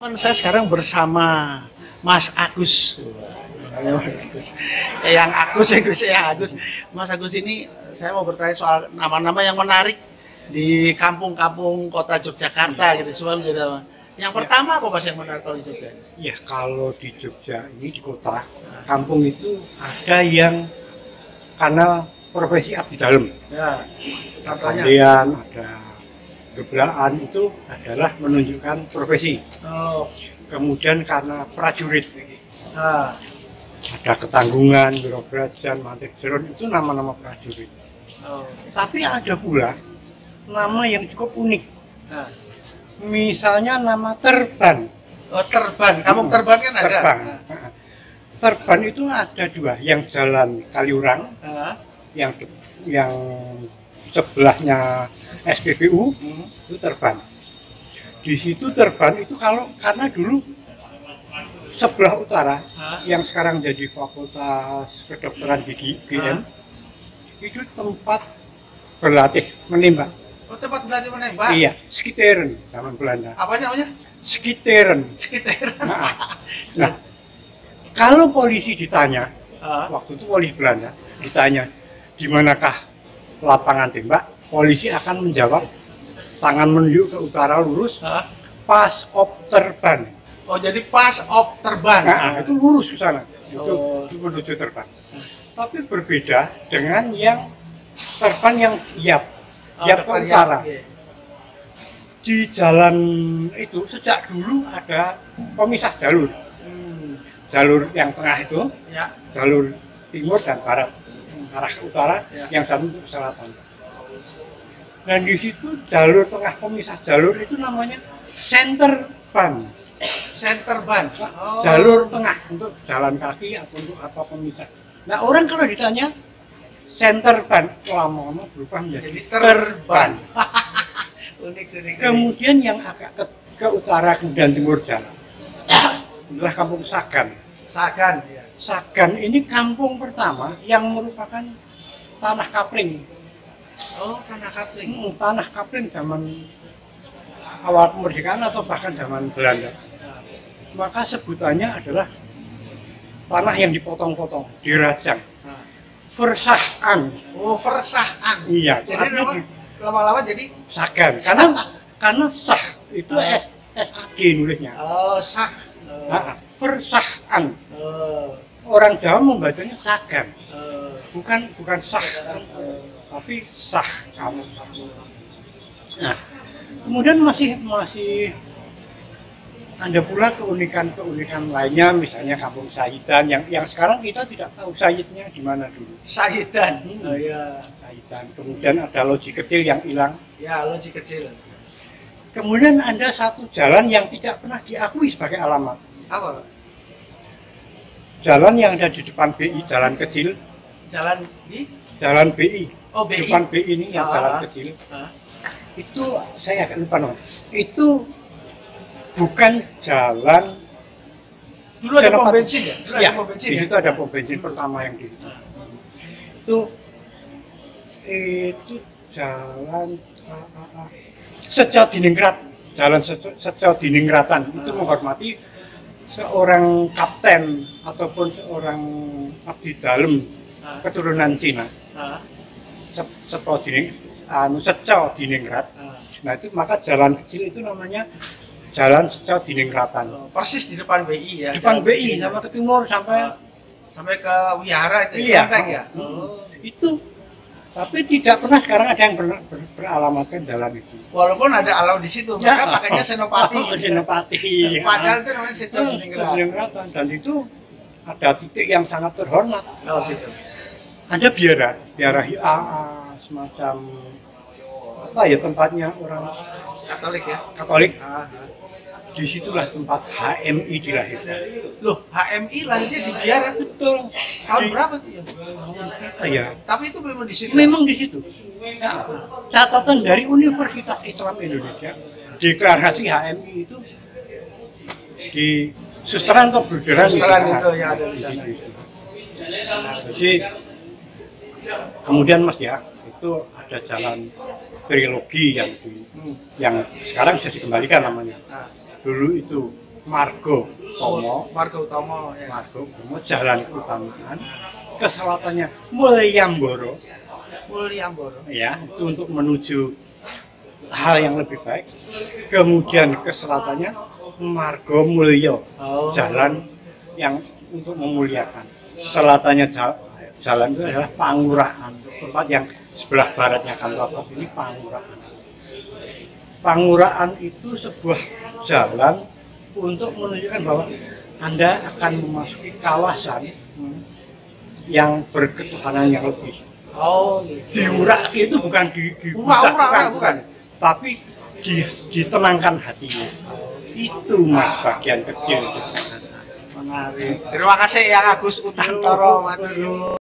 Saya sekarang bersama Mas Agus. Yang Agus. Mas Agus ini saya mau bertanya soal nama-nama yang menarik di kampung-kampung kota Yogyakarta gitu. Semua menjadi apa? Yang pertama apa Mas yang menarik kalau di Jogja? Ya kalau di Jogja ini di kota, kampung itu ada yang kanal profesi abdi dalam. Ya, contohnya. Kemudian ada gebelaan itu adalah menunjukkan profesi. Oh, Kemudian karena prajurit, ah, ada ketanggungan, birokrajan, mantek jeron itu nama-nama prajurit. oh, Tapi ada pula nama yang cukup unik. nah. Misalnya nama Terban. Oh, Terban. Kampung Terban kan ada. Terban. Terban itu ada dua, yang jalan Kaliurang, Ah, yang sebelahnya SPBU itu Terban. Di situ Terban itu karena dulu sebelah utara yang sekarang jadi Fakultas Kedokteran Gigi GM itu tempat berlatih menembak. oh, tempat berlatih menembak. Iya, skiteren zaman Belanda. Apa namanya? Skiteren. Sekitar. Nah, kalau polisi ditanya, Ah, waktu itu polisi Belanda ditanya di manakah lapangan tembak, polisi akan menjawab tangan menunjuk ke utara lurus, ah. pas op Terban. Oh, jadi pas op Terban. Itu lurus ke sana, Oh. itu menuju Terban. Tapi berbeda dengan yang Terban yang Yap, Oh, Yap ke depan utara. Yap, iya. Di jalan itu sejak dulu ada pemisah jalur, Hmm, jalur yang tengah itu, ya. jalur timur dan barat, arah ke utara, Ya. yang satu untuk selatan. Dan di situ jalur tengah pemisah jalur itu namanya center ban, Center ban. Oh. jalur tengah untuk jalan kaki atau untuk apa pemisah. Nah orang kalau ditanya center ban, lama-lama berubah menjadi Jadi terban. Unik. Kemudian yang agak ke utara kemudian timur jalan adalah kampung Sagan. Sagan. Ya. Sagan ini kampung pertama yang merupakan tanah kapling. Oh, tanah kapling. Tanah kapling zaman awal kemerdekaan atau bahkan zaman Belanda. Maka sebutannya adalah tanah yang dipotong-potong, dirajang. Nah. Versahan. Oh, versahan. Iya, Jadi artinya lama-lama jadi Sagan. Karena sah itu SAG nulisnya. oh, sah. Versahan. Oh, Orang Jawa membacanya Sagan. oh. Bukan sah, tapi sah. Nah, kemudian masih ada pula keunikan lainnya, misalnya kampung Sayidan yang sekarang kita tidak tahu Sayidnya di mana dulu. Sayidan. Oh iya. Sayidan. Kemudian ada loji kecil yang hilang. Ya, loji kecil. Kemudian ada satu jalan yang tidak pernah diakui sebagai alamat. Apa? Jalan yang ada di depan BI, jalan kecil. Jalan di Jalan BI. Oh, BI. Depan BI ini yang jalan kecil. Itu saya agak lupa namanya. Itu bukan jalan. Dulu ada pom bensin ya? Dulu Ya, ada pom bensin di ya? situ ada pom bensin pertama yang di situ. Itu jalan Seco Diningrat, jalan Seco Diningratan itu menghormati seorang kapten ataupun seorang abdi dalam keturunan Cina. Seco Diningrat. Nah itu maka jalan kecil itu namanya Jalan Seco Diningratan. Persis di depan BI ya. Depan BI sama ke timur sampai ke Wihara itu iya, komplek ya. Itu tapi tidak pernah sekarang ada yang beralamatkan jalan itu. Walaupun ada alau di situ, maka makanya Senopati. Senopati. Padahal itu namanya Seco Diningratan dan itu ada titik yang sangat terhormat. Oh gitu. Ada biara semacam apa ya tempatnya orang Katolik ya. Katolik. Disitulah tempat HMI dilahirkan. Loh, HMI lahirnya di Biara. Betul. Tahun berapa tuh ya? Ya. Tapi itu memang di situ. Memang di situ. Nah, catatan dari Universitas Islam Indonesia, deklarasi HMI itu di Susteran atau Bruderan itu yang ada di sana. Jadi kemudian Mas ya, itu ada jalan trilogi yang sekarang sudah dikembalikan namanya. Dulu itu Margo Tomo, Margo Utomo ya. Margo Tomo jalan keutamaan, ke selatannya Mulyamboro, Mulyamboro. ya itu untuk menuju hal yang lebih baik. Kemudian ke selatannya Margo Mulyo, Oh. jalan yang untuk memuliakan. Selatannya jalan itu adalah Pangurahan, tempat yang sebelah baratnya kantor pos ini Pangurahan. Pangurahan itu sebuah jalan untuk menunjukkan bahwa Anda akan memasuki kawasan yang berketuhanan yang lebih. Oh, gitu. Diurak itu bukan bukan, tapi ditenangkan hatinya. Itu mas bagian kecil. Menarik. Terima kasih ya Agus Utantoro, matur nuwun.